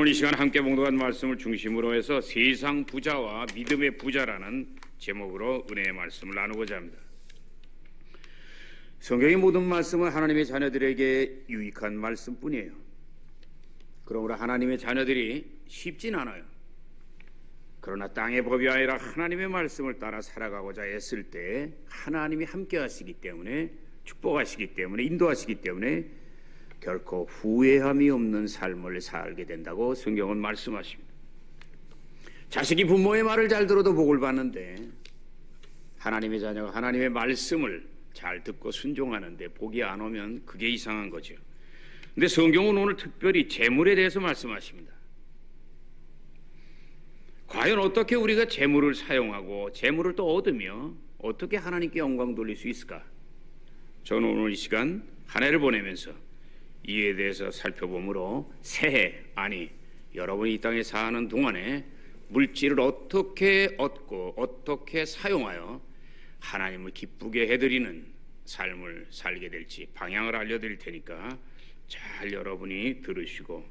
오늘 이 시간 함께 봉독한 말씀을 중심으로 해서 세상 부자와 믿음의 부자라는 제목으로 은혜의 말씀을 나누고자 합니다. 성경의 모든 말씀은 하나님의 자녀들에게 유익한 말씀뿐이에요. 그러므로 하나님의 자녀들이 쉽진 않아요. 그러나 땅의 법이 아니라 하나님의 말씀을 따라 살아가고자 애쓸 때 하나님이 함께 하시기 때문에, 축복하시기 때문에, 인도하시기 때문에 결코 후회함이 없는 삶을 살게 된다고 성경은 말씀하십니다. 자식이 부모의 말을 잘 들어도 복을 받는데 하나님의 자녀가 하나님의 말씀을 잘 듣고 순종하는데 복이 안 오면 그게 이상한 거죠. 근데 성경은 오늘 특별히 재물에 대해서 말씀하십니다. 과연 어떻게 우리가 재물을 사용하고 재물을 또 얻으며 어떻게 하나님께 영광 돌릴 수 있을까? 저는 오늘 이 시간 한 해를 보내면서 이에 대해서 살펴보므로 새해, 아니 여러분이 이 땅에 사는 동안에 물질을 어떻게 얻고 어떻게 사용하여 하나님을 기쁘게 해드리는 삶을 살게 될지 방향을 알려드릴 테니까 잘 여러분이 들으시고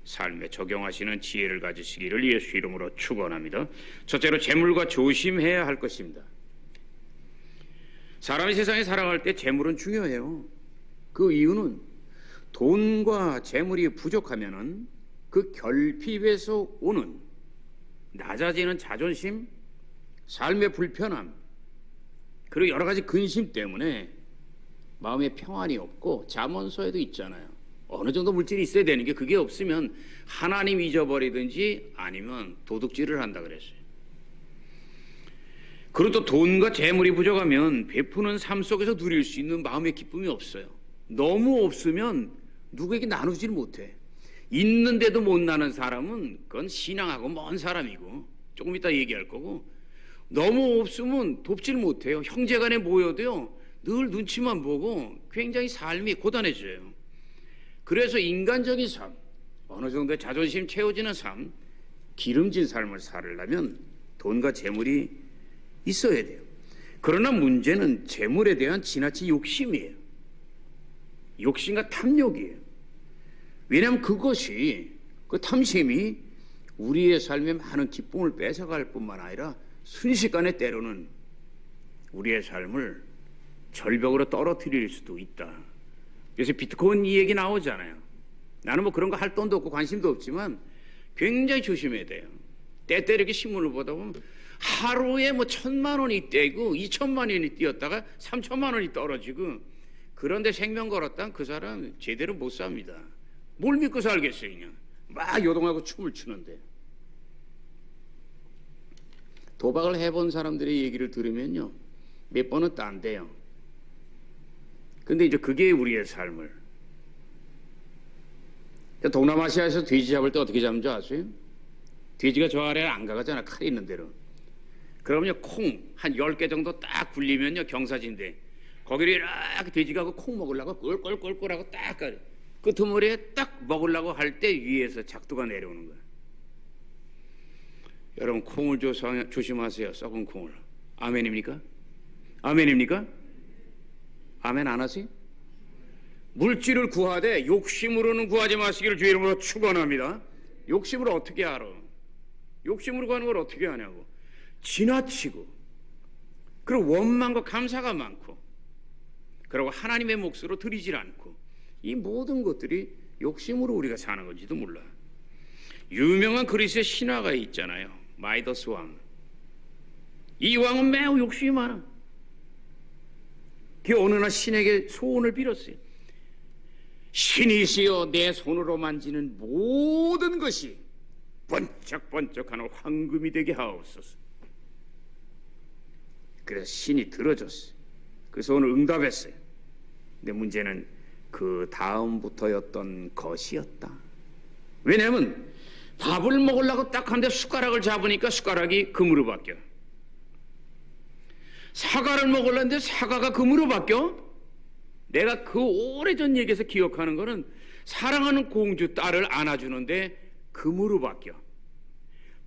삶에 적용하시는 지혜를 가지시기를 예수 이름으로 축원합니다. 첫째로 재물과 조심해야 할 것입니다. 사람이 세상에 살아갈 때 재물은 중요해요. 그 이유는 돈과 재물이 부족하면은 그 결핍에서 오는 낮아지는 자존심, 삶의 불편함, 그리고 여러 가지 근심 때문에 마음에 평안이 없고 잠언서에도 있잖아요. 어느 정도 물질이 있어야 되는 게 그게 없으면 하나님 잊어버리든지 아니면 도둑질을 한다 그랬어요. 그리고 또 돈과 재물이 부족하면 베푸는 삶 속에서 누릴 수 있는 마음의 기쁨이 없어요. 너무 없으면 누구에게 나누질 못해. 있는데도 못 나는 사람은 그건 신앙하고 먼 사람이고 조금 이따 얘기할 거고, 너무 없으면 돕질 못해요. 형제간에 모여도요 늘 눈치만 보고 굉장히 삶이 고단해져요. 그래서 인간적인 삶, 어느 정도의 자존심 채워지는 삶, 기름진 삶을 살려면 돈과 재물이 있어야 돼요. 그러나 문제는 재물에 대한 지나친 욕심이에요. 욕심과 탐욕이에요. 왜냐하면 그것이, 그 탐심이 우리의 삶에 많은 기쁨을 뺏어갈 뿐만 아니라 순식간에 때로는 우리의 삶을 절벽으로 떨어뜨릴 수도 있다. 그래서 비트코인 이 얘기 나오잖아요. 나는 뭐 그런 거 할 돈도 없고 관심도 없지만 굉장히 조심해야 돼요. 때때 이렇게 신문을 보다 보면 하루에 뭐 1,000만 원이 떼고 2,000만 원이 뛰었다가 3,000만 원이 떨어지고, 그런데 생명 걸었다면 그 사람 제대로 못 삽니다. 뭘 믿고 살겠어요. 그냥 막 요동하고 춤을 추는데. 도박을 해본 사람들의 얘기를 들으면요 몇 번은 딴데요. 근데 이제 그게 우리의 삶을, 동남아시아에서 돼지 잡을 때 어떻게 잡는 줄 아세요? 돼지가 저 아래 안 가잖아, 칼이 있는 대로. 그러면요 콩 한 10개 정도 딱 굴리면요 경사진데 거기를 이렇게 돼지가 콩 먹으려고 꼴꼴꼴꼴하고 딱 그 드머리에 딱 먹으려고 할 때 위에서 작두가 내려오는 거예요. 여러분 콩을 조심하세요. 썩은 콩을. 아멘입니까? 아멘입니까? 아멘 안 하세요? 물질을 구하되 욕심으로는 구하지 마시기를 주의 이름으로 축원합니다. 욕심을 어떻게 알아? 욕심으로 구하는 걸 어떻게 하냐고. 지나치고, 그리고 원망과 감사가 많고, 그리고 하나님의 몫으로 드리질 않고, 이 모든 것들이 욕심으로 우리가 사는 건지도 몰라. 유명한 그리스의 신화가 있잖아요. 마이더스 왕. 이 왕은 매우 욕심이 많아. 그 어느 날 신에게 소원을 빌었어요. 신이시여 내 손으로 만지는 모든 것이 번쩍번쩍하는 황금이 되게 하옵소서. 그래서 신이 들어줬어요. 그 소원을 응답했어요. 근데 문제는 그 다음부터였던 것이었다. 왜냐하면 밥을 먹으려고 딱 하는데 숟가락을 잡으니까 숟가락이 금으로 바뀌어. 사과를 먹으려는데 사과가 금으로 바뀌어. 내가 그 오래전 얘기에서 기억하는 거는 사랑하는 공주 딸을 안아주는데 금으로 바뀌어.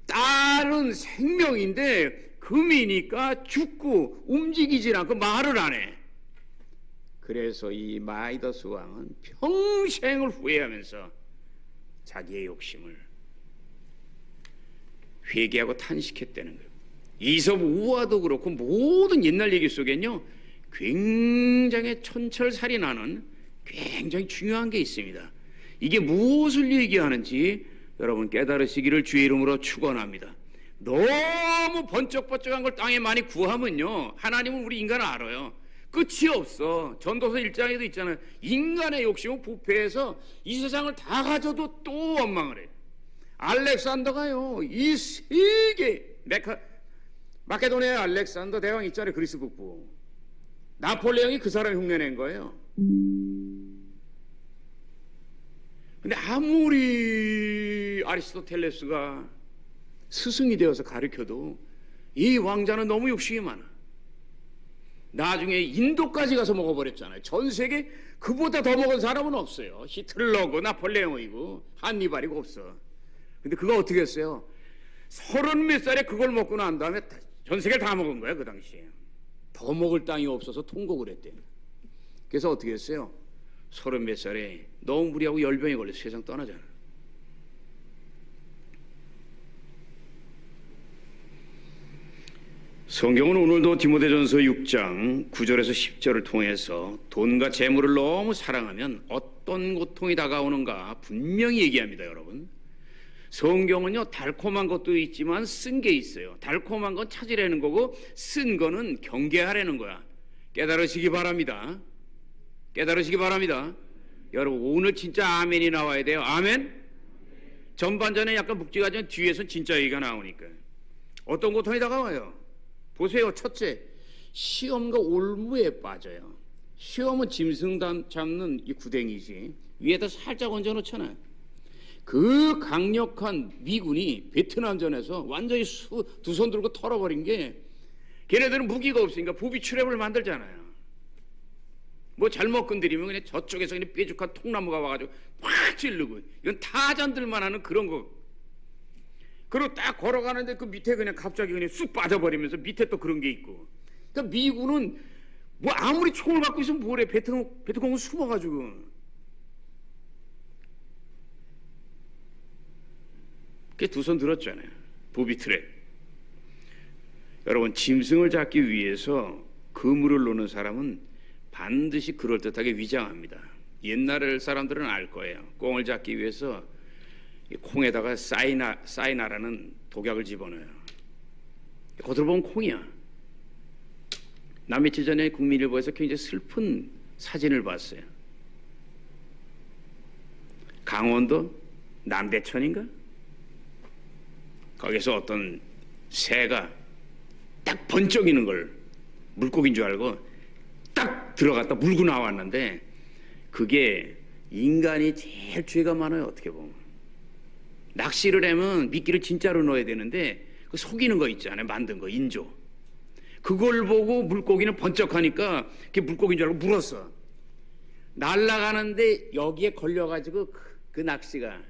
딸은 생명인데 금이니까 죽고 움직이질 않고 말을 안 해. 그래서 이 마이더스 왕은 평생을 후회하면서 자기의 욕심을 회개하고 탄식했다는 거예요. 이솝 우화도 그렇고 모든 옛날 얘기 속엔요 굉장히 천철살이 나는 굉장히 중요한 게 있습니다. 이게 무엇을 얘기하는지 여러분 깨달으시기를 주의 이름으로 축원합니다. 너무 번쩍번쩍한 걸 땅에 많이 구하면요 하나님은 우리 인간을 알아요. 끝이 없어. 전도서 1장에도 있잖아요. 인간의 욕심은 부패해서 이 세상을 다 가져도 또 원망을 해요. 알렉산더가요 이 세계 마케도니아의 알렉산더 대왕 있잖아요. 그리스 북부. 나폴레옹이 그 사람을 흉내낸 거예요. 근데 아무리 아리스토텔레스가 스승이 되어서 가르쳐도 이 왕자는 너무 욕심이 많아. 나중에 인도까지 가서 먹어버렸잖아요. 전 세계 그보다 더 먹은 사람은 없어요. 히틀러고 나폴레옹이고 한니발이고 없어. 근데 그거 어떻게 했어요? 30몇 살에 그걸 먹고 난 다음에 전 세계를 다 먹은 거야. 그 당시에 더 먹을 땅이 없어서 통곡을 했대. 그래서 어떻게 했어요? 30몇 살에 너무 무리하고 열병에 걸려서 세상 떠나잖아. 성경은 오늘도 디모데전서 6장 9절에서 10절을 통해서 돈과 재물을 너무 사랑하면 어떤 고통이 다가오는가 분명히 얘기합니다. 여러분, 성경은요 달콤한 것도 있지만 쓴 게 있어요. 달콤한 건 찾으려는 거고 쓴 거는 경계하려는 거야. 깨달으시기 바랍니다. 깨달으시기 바랍니다. 여러분, 오늘 진짜 아멘이 나와야 돼요. 아멘. 전반전에 약간 묵직하지만 뒤에서 진짜 얘기가 나오니까. 어떤 고통이 다가와요? 보세요. 첫째, 시험과 올무에 빠져요. 시험은 짐승 잡는 이 구덩이지. 위에다 살짝 얹어놓잖아요. 그 강력한 미군이 베트남전에서 완전히 두 손 들고 털어버린 게, 걔네들은 무기가 없으니까 부비 트랩을 만들잖아요. 뭐 잘못 건드리면 그냥 저쪽에서 그냥 뾰족한 통나무가 와가지고 확 찌르고. 이건 타잔들만 하는 그런 거. 그리고 딱 걸어가는데 그 밑에 그냥 갑자기 그냥 쑥 빠져버리면서 밑에 또 그런 게 있고. 그러니까 미군은 뭐 아무리 총을 갖고 있으면 뭐래. 베트콩은 숨어가지고. 그게 두 손 들었잖아요. 부비 트랩. 여러분, 짐승을 잡기 위해서 그물을 놓는 사람은 반드시 그럴듯하게 위장합니다. 옛날 사람들은 알 거예요. 꽁을 잡기 위해서 콩에다가 사이나라는 독약을 집어넣어요. 겉으로 보면 콩이야. 나 며칠 전에 국민일보에서 굉장히 슬픈 사진을 봤어요. 강원도 남대천인가? 거기서 어떤 새가 딱 번쩍이는 걸 물고기인 줄 알고 딱 들어갔다 물고 나왔는데, 그게 인간이 제일 죄가 많아요. 어떻게 보면 낚시를 하면 미끼를 진짜로 넣어야 되는데 그 속이는 거 있잖아요. 만든 거 인조. 그걸 보고 물고기는 번쩍하니까 그게 물고기인 줄 알고 물었어. 날아가는데 여기에 걸려가지고 그 낚시가.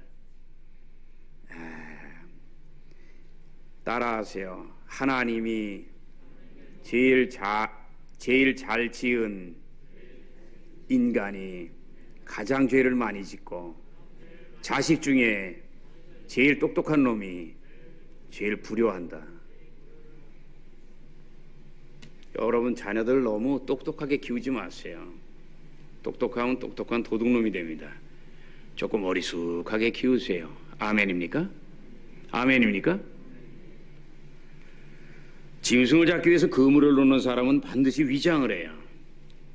따라하세요. 하나님이 제일 잘 지은 인간이 가장 죄를 많이 짓고, 자식 중에 제일 똑똑한 놈이 제일 불효한다. 여러분, 자녀들 너무 똑똑하게 키우지 마세요. 똑똑하면 똑똑한 도둑놈이 됩니다. 조금 어리숙하게 키우세요. 아멘입니까? 아멘입니까? 짐승을 잡기 위해서 그물을 놓는 사람은 반드시 위장을 해요.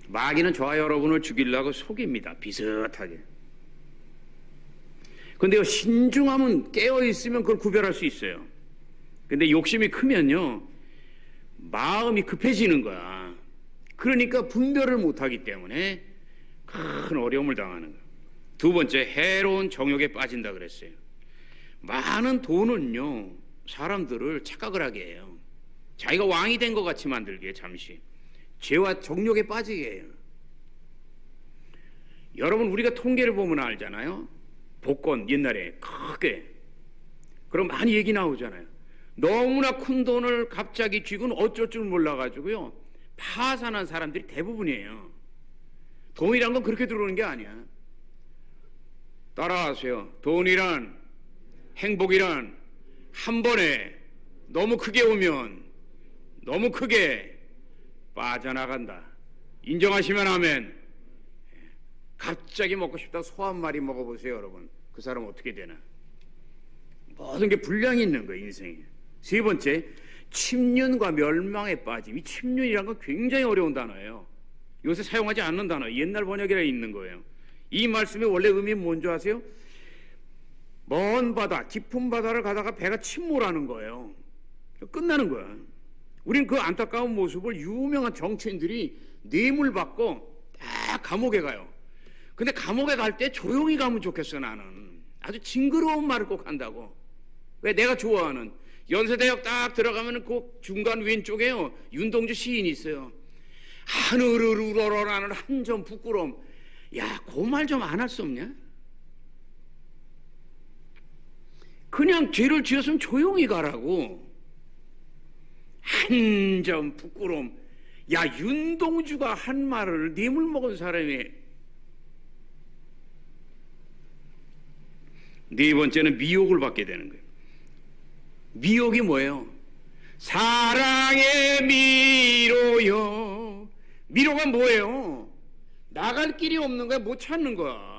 마귀는 저와 여러분을 죽이려고 속입니다. 비슷하게. 근데요, 신중하면, 깨어있으면 그걸 구별할 수 있어요. 근데 욕심이 크면요, 마음이 급해지는 거야. 그러니까 분별을 못하기 때문에 큰 어려움을 당하는 거야. 두 번째, 해로운 정욕에 빠진다 그랬어요. 많은 돈은요, 사람들을 착각을 하게 해요. 자기가 왕이 된 것 같이 만들게, 잠시 죄와 정욕에 빠지게 해요. 여러분, 우리가 통계를 보면 알잖아요. 복권 옛날에 크게 그럼 많이 얘기 나오잖아요. 너무나 큰 돈을 갑자기 쥐고는 어쩔 줄 몰라가지고요 파산한 사람들이 대부분이에요. 돈이란 건 그렇게 들어오는 게 아니야. 따라하세요. 돈이란, 행복이란 한 번에 너무 크게 오면 너무 크게 빠져나간다. 인정하시면 아멘. 갑자기 먹고 싶다 소 한 마리 먹어보세요, 여러분. 그 사람 어떻게 되나? 모든 게 분량이 있는 거예요, 인생에. 세 번째, 침륜과 멸망에 빠짐. 이 침륜이란 건 굉장히 어려운 단어예요. 요새 사용하지 않는 단어, 옛날 번역이라 있는 거예요. 이 말씀의 원래 의미 뭔지 아세요? 먼 바다, 깊은 바다를 가다가 배가 침몰하는 거예요. 끝나는 거야. 우린 그 안타까운 모습을 유명한 정치인들이 뇌물 받고 딱 감옥에 가요. 근데 감옥에 갈 때 조용히 가면 좋겠어, 나는. 아주 징그러운 말을 꼭 한다고. 왜? 내가 좋아하는 연세대역 딱 들어가면 그 중간 왼쪽에요, 윤동주 시인이 있어요. 하늘을 우러러라는 한 점 부끄러움. 야, 그 말 좀 안 할 수 없냐? 그냥 죄를 지었으면 조용히 가라고. 한 점 부끄러움. 야, 윤동주가 한 말을 뇌물 먹은 사람이. 네 번째는 미혹을 받게 되는 거예요. 미혹이 뭐예요? 사랑의 미로요. 미로가 뭐예요? 나갈 길이 없는 거야, 못 찾는 거야.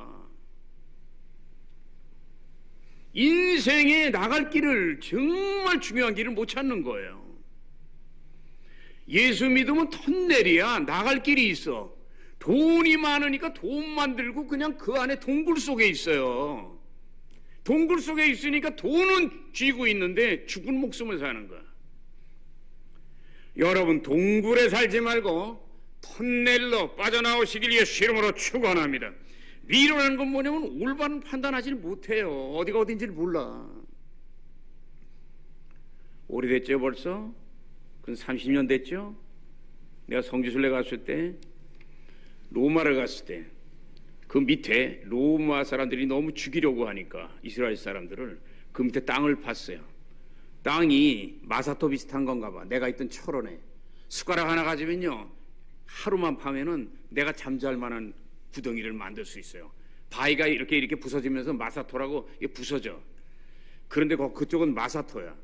인생에 나갈 길을, 정말 중요한 길을 못 찾는 거예요. 예수 믿으면 터널이야. 나갈 길이 있어. 돈이 많으니까 돈만 들고 그냥 그 안에 동굴 속에 있어요. 동굴 속에 있으니까 돈은 쥐고 있는데 죽은 목숨을 사는 거야. 여러분, 동굴에 살지 말고 터널로 빠져나오시길 예수 이름으로 축원합니다. 미로라는 건 뭐냐면 올바른 판단하지 못해요. 어디가 어딘지를 몰라. 오래됐죠 벌써? 그건 30년 됐죠? 내가 성지순례 갔을 때, 로마를 갔을 때 그 밑에 로마 사람들이 너무 죽이려고 하니까 이스라엘 사람들을 그 밑에 땅을 팠어요. 땅이 마사토 비슷한 건가 봐. 내가 있던 철원에 숟가락 하나 가지면요, 하루만 파면은 내가 잠잘 만한 구덩이를 만들 수 있어요. 바위가 이렇게 부서지면서 마사토라고 이게 부서져. 그런데 그쪽은 마사토야.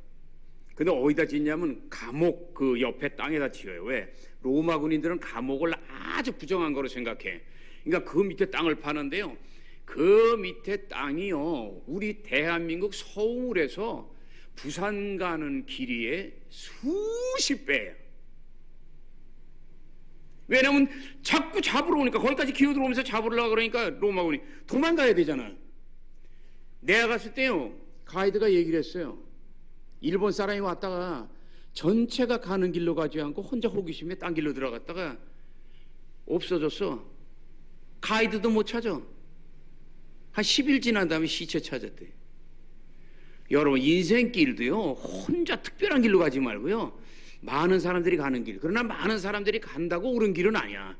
근데 어디다 짓냐면 감옥 그 옆에 땅에다 지어요. 왜? 로마 군인들은 감옥을 아주 부정한 거로 생각해. 그러니까 그 밑에 땅을 파는데요, 그 밑에 땅이요, 우리 대한민국 서울에서 부산 가는 길이의 수십 배예요. 왜냐면 자꾸 잡으러 오니까, 거기까지 기어들어오면서 잡으려고 그러니까 로마군이 도망가야 되잖아. 내가 갔을 때요, 가이드가 얘기를 했어요. 일본 사람이 왔다가 전체가 가는 길로 가지 않고 혼자 호기심에 딴 길로 들어갔다가 없어졌어. 가이드도 못 찾아. 한 10일 지난 다음에 시체 찾았대. 여러분, 인생길도요, 혼자 특별한 길로 가지 말고요, 많은 사람들이 가는 길. 그러나 많은 사람들이 간다고 옳은 길은 아니야.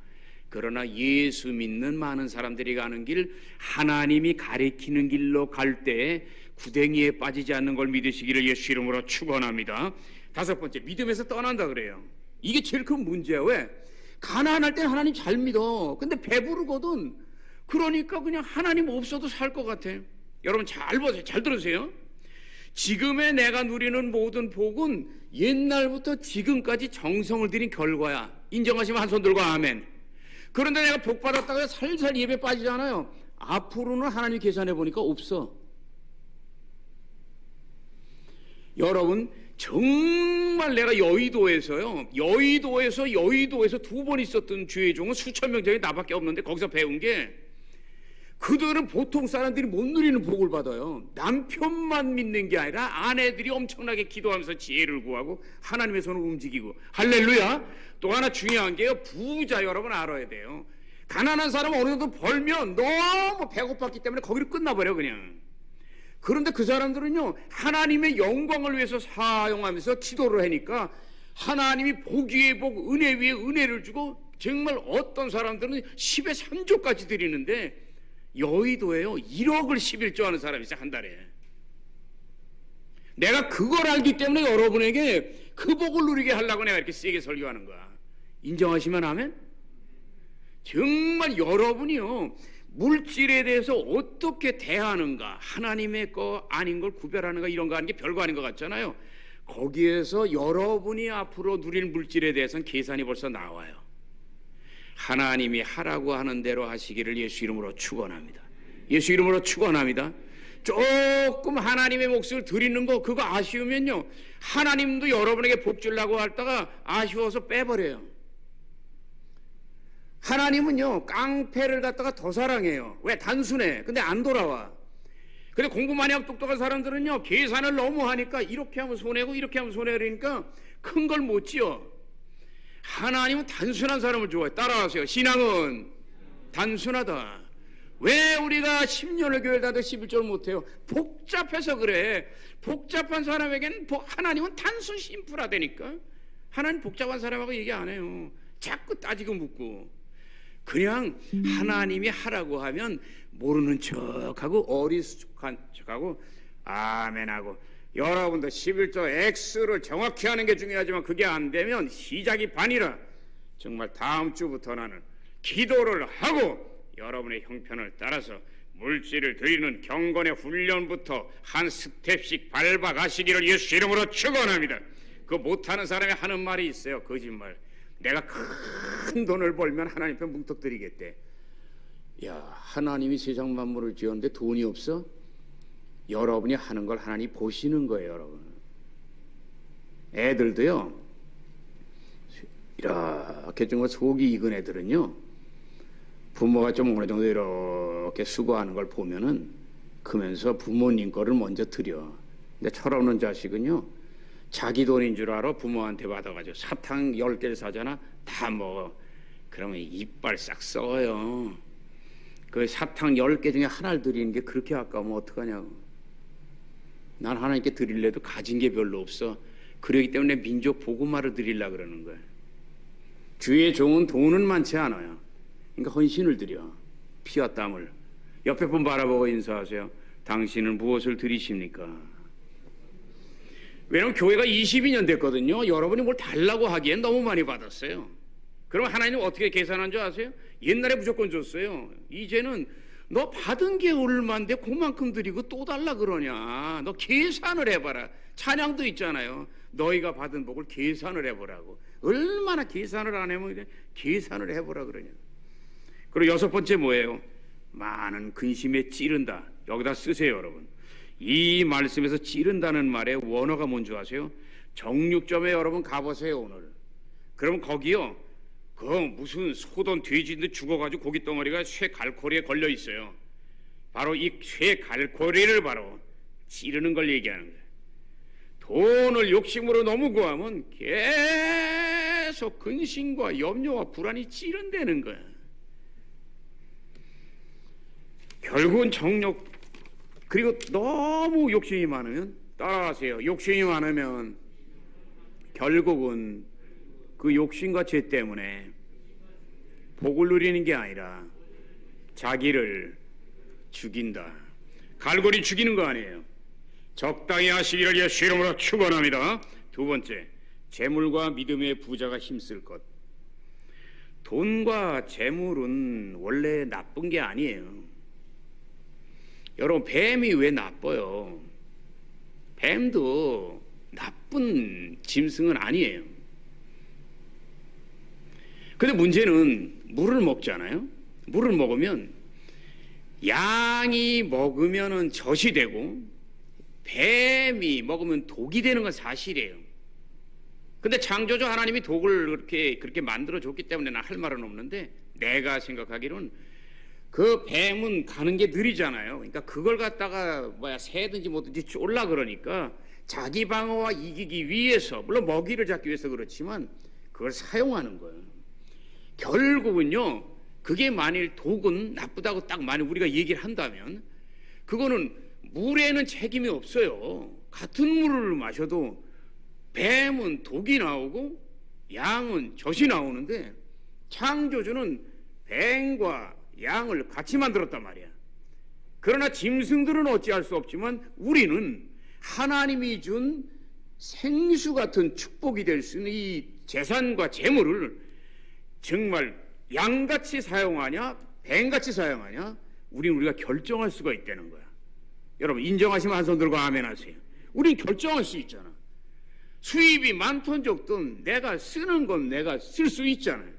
그러나 예수 믿는 많은 사람들이 가는 길, 하나님이 가리키는 길로 갈 때 구덩이에 빠지지 않는 걸 믿으시기를 예수 이름으로 축원합니다. 다섯 번째, 믿음에서 떠난다 그래요. 이게 제일 큰 문제야. 왜? 가난할 때 하나님 잘 믿어. 근데 배부르거든. 그러니까 그냥 하나님 없어도 살 것 같아. 여러분 잘 보세요. 잘 들으세요. 지금의 내가 누리는 모든 복은 옛날부터 지금까지 정성을 들인 결과야. 인정하시면 한 손 들고 아멘. 그런데 내가 복 받았다가 살살 예배 빠지잖아요. 앞으로는 하나님 계산해 보니까 없어. 여러분, 정말 내가 여의도에서 두 번 있었던 주의 종은 수천 명 중에 나밖에 없는데, 거기서 배운 게, 그들은 보통 사람들이 못 누리는 복을 받아요. 남편만 믿는 게 아니라 아내들이 엄청나게 기도하면서 지혜를 구하고 하나님의 손을 움직이고. 할렐루야. 또 하나 중요한 게요, 부자 여러분 알아야 돼요. 가난한 사람은 어느 정도 벌면 너무 배고팠기 때문에 거기로 끝나버려 그냥. 그런데 그 사람들은요, 하나님의 영광을 위해서 사용하면서 기도를 하니까 하나님이 복 위에 복, 은혜 위에 은혜를 주고, 정말 어떤 사람들은 10의 3조까지 드리는데, 여의도에요 1억을 11조 하는 사람이 있어요, 한 달에. 내가 그걸 알기 때문에 여러분에게 그 복을 누리게 하려고 내가 이렇게 세게 설교하는 거야. 인정하시면 아멘? 정말 여러분이요, 물질에 대해서 어떻게 대하는가, 하나님의 거 아닌 걸 구별하는가, 이런 거 하는 게 별거 아닌 것 같잖아요. 거기에서 여러분이 앞으로 누릴 물질에 대해서는 계산이 벌써 나와요. 하나님이 하라고 하는 대로 하시기를 예수 이름으로 축원합니다. 예수 이름으로 축원합니다. 조금 하나님의 몫을 드리는 거 그거 아쉬우면요, 하나님도 여러분에게 복 주려고 하다가 아쉬워서 빼버려요. 하나님은요, 깡패를 갖다가 더 사랑해요. 왜? 단순해. 근데 안 돌아와. 근데 공부 많이 하고 똑똑한 사람들은요, 계산을 너무 하니까 이렇게 하면 손해고 이렇게 하면 손해니까 큰 걸 못 지어. 하나님은 단순한 사람을 좋아해. 따라하세요. 신앙은 단순하다. 왜 우리가 10년을 교회를 다녀도 11조를 못해요? 복잡해서 그래. 복잡한 사람에게는 하나님은 단순 심플하다니까. 하나님 복잡한 사람하고 얘기 안 해요. 자꾸 따지고 묻고. 그냥 하나님이 하라고 하면 모르는 척하고 어리숙한 척하고 아멘하고, 여러분도 11조 X를 정확히 하는 게 중요하지만 그게 안 되면 시작이 반이라. 정말 다음 주부터 나는 기도를 하고 여러분의 형편을 따라서 물질을 드리는 경건의 훈련부터 한 스텝씩 밟아가시기를 예수 이름으로 축원합니다. 그 못하는 사람이 하는 말이 있어요. 거짓말. 내가 큰 돈을 벌면 하나님 편 뭉떡드리겠대. 야, 하나님이 세상 만물을 지었는데 돈이 없어? 여러분이 하는 걸 하나님 보시는 거예요, 여러분. 애들도요, 이렇게 좀 속이 익은 애들은요, 부모가 좀 어느 정도 이렇게 수고하는 걸 보면은 크면서 부모님 거를 먼저 드려. 근데 철없는 자식은요, 자기 돈인 줄 알아. 부모한테 받아가지고 사탕 10개를 사잖아. 다 먹어. 그러면 이빨 싹 썩어요. 그 사탕 10개 중에 하나를 드리는 게 그렇게 아까우면 어떡하냐고. 난 하나님께 드릴래도 가진 게 별로 없어. 그러기 때문에 민족 복음화를 드리려고 그러는 거예요. 주의 종은 돈은 많지 않아요. 그러니까 헌신을 드려. 피와 땀을. 옆에 분 바라보고 인사하세요. 당신은 무엇을 드리십니까? 왜냐하면 교회가 22년 됐거든요. 여러분이 뭘 달라고 하기엔 너무 많이 받았어요. 그럼 하나님 어떻게 계산한 줄 아세요? 옛날에 무조건 줬어요. 이제는 너 받은 게 얼마인데 그만큼 드리고 또 달라 그러냐. 너 계산을 해봐라. 찬양도 있잖아요. 너희가 받은 복을 계산을 해보라고. 얼마나 계산을 안 해보면 계산을 해보라 그러냐. 그리고 6번째 뭐예요? 많은 근심에 찌른다. 여기다 쓰세요, 여러분. 이 말씀에서 찌른다는 말의 원어가 뭔지 아세요? 정육점에 여러분 가보세요, 오늘. 그러면 거기요, 그 무슨 소돈 돼지인데 죽어가지고 고기 덩어리가 쇠 갈고리에 걸려 있어요. 바로 이 쇠 갈고리를 바로 찌르는 걸 얘기하는 거예요. 돈을 욕심으로 너무 구하면 계속 근심과 염려와 불안이 찌른다는 거야. 결국은 정욕, 그리고 너무 욕심이 많으면, 따라하세요. 욕심이 많으면 결국은 그 욕심과 죄 때문에 복을 누리는 게 아니라 자기를 죽인다. 갈고리 죽이는 거 아니에요. 적당히 하시기를 예수 이름으로 축원합니다. 2번째, 재물과 믿음의 부자가 힘쓸 것. 돈과 재물은 원래 나쁜 게 아니에요. 여러분, 뱀이 왜 나빠요? 뱀도 나쁜 짐승은 아니에요. 근데 문제는 물을 먹잖아요. 물을 먹으면 양이 먹으면은 젖이 되고 뱀이 먹으면 독이 되는 건 사실이에요. 근데 창조주 하나님이 독을 그렇게 만들어 줬기 때문에 난 할 말은 없는데, 내가 생각하기로는 그 뱀은 가는 게 느리잖아요. 그러니까 그걸 갖다가 새든지 뭐든지 쫄라 그러니까 자기 방어와 이기기 위해서, 물론 먹이를 잡기 위해서 그렇지만 그걸 사용하는 거예요. 결국은요, 그게 만일 독은 나쁘다고 딱 만일 우리가 얘기를 한다면 그거는 물에는 책임이 없어요. 같은 물을 마셔도 뱀은 독이 나오고 양은 젖이 나오는데 창조주는 뱀과 양을 같이 만들었단 말이야. 그러나 짐승들은 어찌할 수 없지만 우리는 하나님이 준 생수 같은 축복이 될 수 있는 이 재산과 재물을 정말 양같이 사용하냐 뱀같이 사용하냐, 우리가 결정할 수가 있다는 거야. 여러분 인정하시면 한 손 들고 아멘 하세요. 우린 결정할 수 있잖아. 수입이 많든 적든 내가 쓰는 건 내가 쓸 수 있잖아요.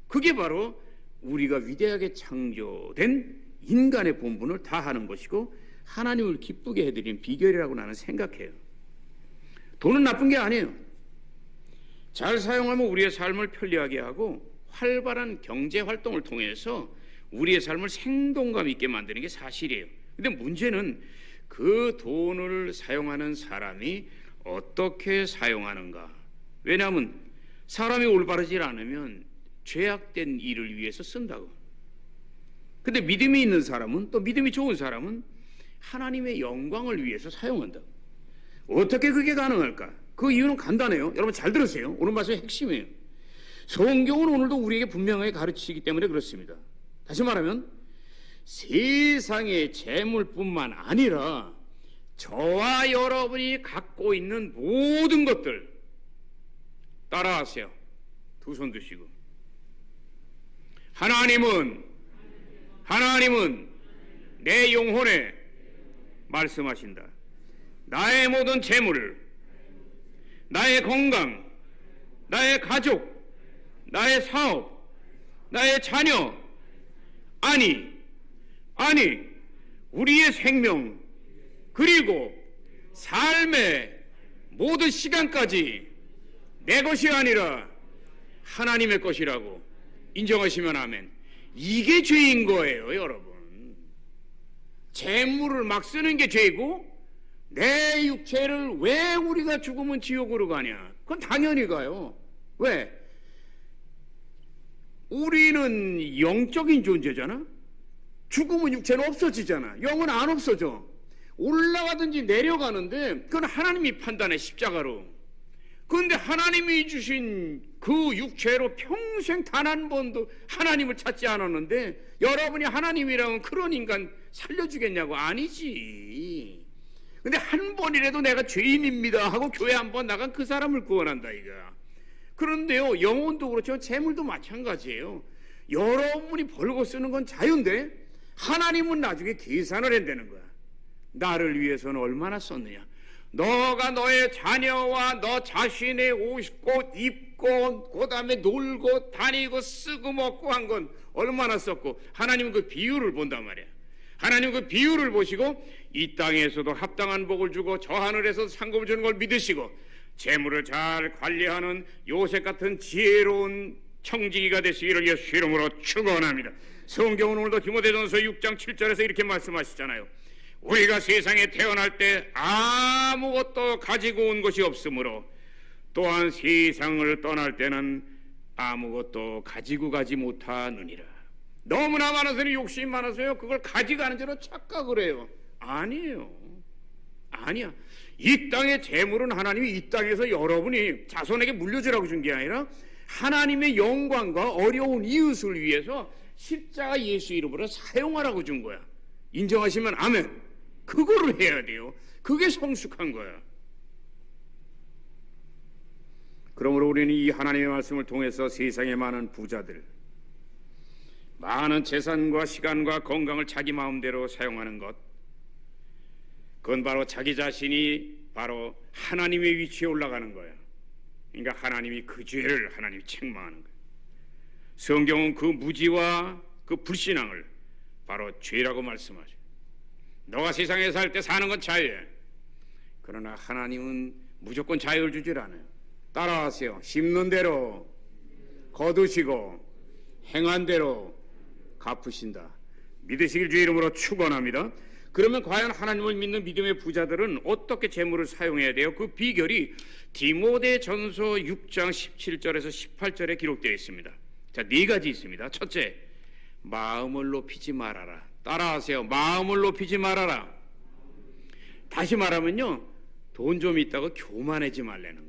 그게 바로 우리가 위대하게 창조된 인간의 본분을 다하는 것이고 하나님을 기쁘게 해드리는 비결이라고 나는 생각해요. 돈은 나쁜 게 아니에요. 잘 사용하면 우리의 삶을 편리하게 하고 활발한 경제 활동을 통해서 우리의 삶을 생동감 있게 만드는 게 사실이에요. 근데 문제는 그 돈을 사용하는 사람이 어떻게 사용하는가. 왜냐하면 사람이 올바르지 않으면 죄악된 일을 위해서 쓴다고. 근데 믿음이 있는 사람은, 또 믿음이 좋은 사람은 하나님의 영광을 위해서 사용한다고. 어떻게 그게 가능할까? 그 이유는 간단해요. 여러분 잘 들으세요. 오늘 말씀의 핵심이에요. 성경은 오늘도 우리에게 분명하게 가르치기 때문에 그렇습니다. 다시 말하면 세상의 재물뿐만 아니라 저와 여러분이 갖고 있는 모든 것들, 따라하세요. 두 손 드시고. 하나님은 내 영혼에 말씀하신다. 나의 모든 재물, 나의 건강, 나의 가족, 나의 사업, 나의 자녀, 아니 우리의 생명, 그리고 삶의 모든 시간까지 내 것이 아니라 하나님의 것이라고 인정하시면 아멘. 이게 죄인 거예요, 여러분. 재물을 막 쓰는 게 죄고 내 육체를 왜 우리가 죽으면 지옥으로 가냐? 그건 당연히 가요. 왜? 우리는 영적인 존재잖아. 죽으면 육체는 없어지잖아. 영은 안 없어져. 올라가든지 내려가는데 그건 하나님이 판단해, 십자가로. 그런데 하나님이 주신 그 육체로 평생 단 한 번도 하나님을 찾지 않았는데 여러분이 하나님이라면 그런 인간 살려주겠냐고. 아니지. 근데 한 번이라도 내가 죄인입니다 하고 교회 한 번 나간 그 사람을 구원한다 이거야. 그런데요, 영혼도 그렇지만 재물도 마찬가지예요. 여러분이 벌고 쓰는 건 자유인데 하나님은 나중에 계산을 한다는 거야. 나를 위해서는 얼마나 썼느냐. 너가 너의 자녀와 너 자신의 옷고 입고 그 다음에 놀고 다니고 쓰고 먹고 한 건 얼마나 썼고, 하나님은 그 비율을 본단 말이야. 하나님 그 비율을 보시고 이 땅에서도 합당한 복을 주고 저 하늘에서도 상급을 주는 걸 믿으시고 재물을 잘 관리하는 요셉 같은 지혜로운 청지기가 되시기를 예수 이름으로 축원합니다. 성경은 오늘도 디모데전서 6장 7절에서 이렇게 말씀하시잖아요. 우리가 세상에 태어날 때 아무것도 가지고 온 것이 없으므로 또한 세상을 떠날 때는 아무것도 가지고 가지 못하느니라. 너무나 많아서는 욕심이 많아서요 그걸 가져가는 줄로 착각을 해요. 아니에요. 아니야. 이 땅의 재물은 하나님이 이 땅에서 여러분이 자손에게 물려주라고 준 게 아니라 하나님의 영광과 어려운 이웃을 위해서 십자가 예수 이름으로 사용하라고 준 거야. 인정하시면 아멘. 그거를 해야 돼요. 그게 성숙한 거야. 그러므로 우리는 이 하나님의 말씀을 통해서 세상의 많은 부자들, 많은 재산과 시간과 건강을 자기 마음대로 사용하는 것, 그건 바로 자기 자신이 바로 하나님의 위치에 올라가는 거예요. 그러니까 하나님이 그 죄를 하나님이 책망하는 거예요. 성경은 그 무지와 그 불신앙을 바로 죄라고 말씀하죠. 너가 세상에 살 때 사는 건 자유해. 그러나 하나님은 무조건 자유를 주질 않아요. 따라하세요. 심는 대로 거두시고 행한 대로 갚으신다. 믿으시길 주의 이름으로 축원합니다. 그러면 과연 하나님을 믿는 믿음의 부자들은 어떻게 재물을 사용해야 돼요? 그 비결이 디모데전서 6장 17절에서 18절에 기록되어 있습니다. 자, 네 가지 있습니다. 첫째, 마음을 높이지 말아라. 따라하세요. 마음을 높이지 말아라. 다시 말하면요, 돈 좀 있다고 교만하지 말라는 거예요.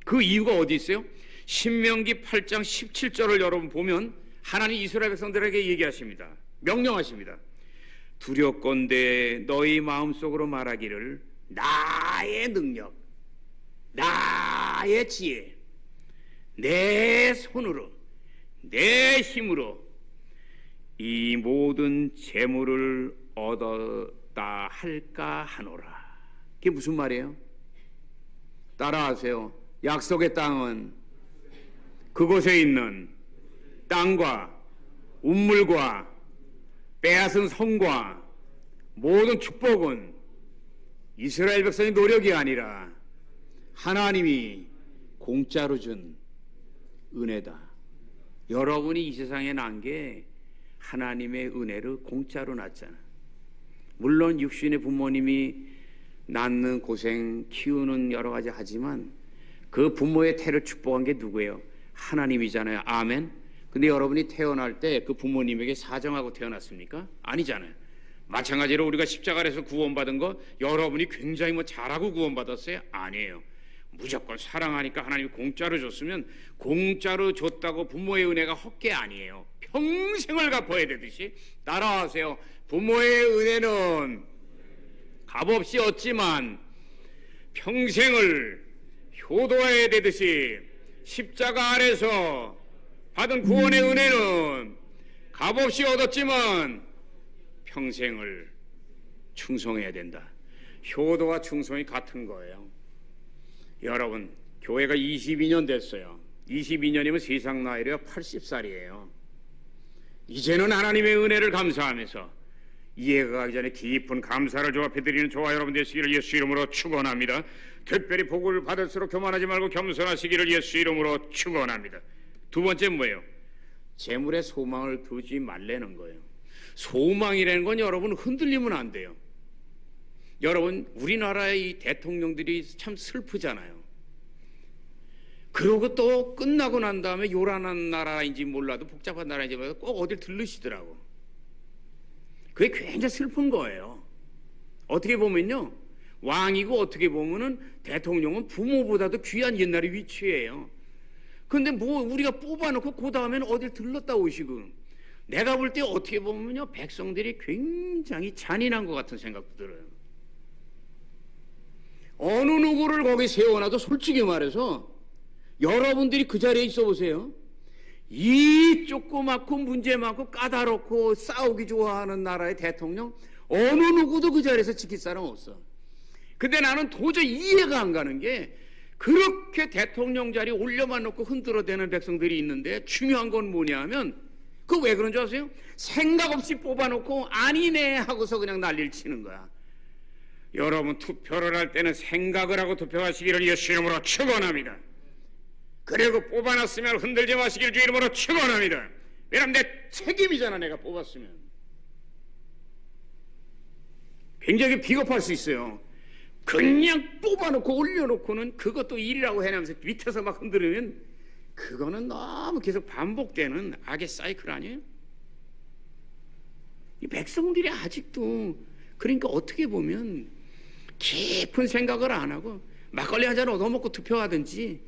그 이유가 어디 있어요? 신명기 8장 17절을 여러분 보면 하나님 이스라엘 백성들에게 얘기하십니다. 명령하십니다. 두렵건대 너희 마음속으로 말하기를 나의 능력, 나의 지혜, 내 손으로, 내 힘으로 이 모든 재물을 얻었다 할까 하노라. 그게 무슨 말이에요? 따라하세요. 약속의 땅은 그곳에 있는 땅과 운물과 빼앗은 성과 모든 축복은 이스라엘 백성의 노력이 아니라 하나님이 공짜로 준 은혜다. 여러분이 이 세상에 난 게 하나님의 은혜를 공짜로 낳잖아. 물론 육신의 부모님이 낳는 고생, 키우는 여러 가지 하지만 그 부모의 태를 축복한 게 누구예요? 하나님이잖아요. 아멘. 근데 여러분이 태어날 때 그 부모님에게 사정하고 태어났습니까? 아니잖아요. 마찬가지로 우리가 십자가에서 구원받은 거 여러분이 굉장히 뭐 잘하고 구원받았어요? 아니에요. 무조건 사랑하니까 하나님이 공짜로 줬으면 공짜로 줬다고 부모의 은혜가 헛게 아니에요. 평생을 갚아야 되듯이. 따라하세요. 부모의 은혜는 값없이 얻지만 평생을 효도해야 되듯이 십자가 아래서 받은 구원의 은혜는 값없이 얻었지만 평생을 충성해야 된다. 효도와 충성이 같은 거예요. 여러분, 교회가 22년 됐어요. 22년이면 세상 나이로요 80살이에요. 이제는 하나님의 은혜를 감사하면서 이해가 가기 전에 깊은 감사를 조합해드리는 저와 여러분 되시기를 예수 이름으로 축원합니다. 특별히 복을 받을수록 교만하지 말고 겸손하시기를 예수 이름으로 축원합니다. 두 번째 뭐예요? 재물에 소망을 두지 말라는 거예요. 소망이라는 건 여러분 흔들리면 안 돼요. 여러분, 우리나라의 이 대통령들이 참 슬프잖아요. 그러고 또 끝나고 난 다음에 요란한 나라인지 몰라도 복잡한 나라인지 몰라도 꼭 어딜 들르시더라고. 그게 굉장히 슬픈 거예요. 어떻게 보면요, 왕이고 어떻게 보면은 대통령은 부모보다도 귀한 옛날의 위치예요. 근데 뭐 우리가 뽑아놓고 그 다음에는 어딜 들렀다 오시고, 내가 볼 때 어떻게 보면요 백성들이 굉장히 잔인한 것 같은 생각도 들어요. 어느 누구를 거기 세워놔도 솔직히 말해서 여러분들이 그 자리에 있어 보세요. 이 조그맣고 문제 많고 까다롭고 싸우기 좋아하는 나라의 대통령 어느 누구도 그 자리에서 지킬 사람 없어. 근데 나는 도저히 이해가 안 가는 게 그렇게 대통령 자리에 올려만 놓고 흔들어대는 백성들이 있는데 중요한 건 뭐냐 하면 그 왜 그런 줄 아세요? 생각 없이 뽑아놓고 아니네 하고서 그냥 난리를 치는 거야. 여러분, 투표를 할 때는 생각을 하고 투표하시기를 예수 이름으로 축원합니다. 그리고 뽑아놨으면 흔들지 마시기를 주 이름으로 축원합니다. 왜냐면 내 책임이잖아. 내가 뽑았으면. 굉장히 비겁할 수 있어요. 그냥 뽑아놓고 올려놓고는 그것도 일이라고 해내면서 밑에서 막 흔들으면 그거는 너무 계속 반복되는 악의 사이클 아니에요? 이 백성들이 아직도 그러니까 어떻게 보면 깊은 생각을 안 하고 막걸리 한 잔 얻어먹고 투표하든지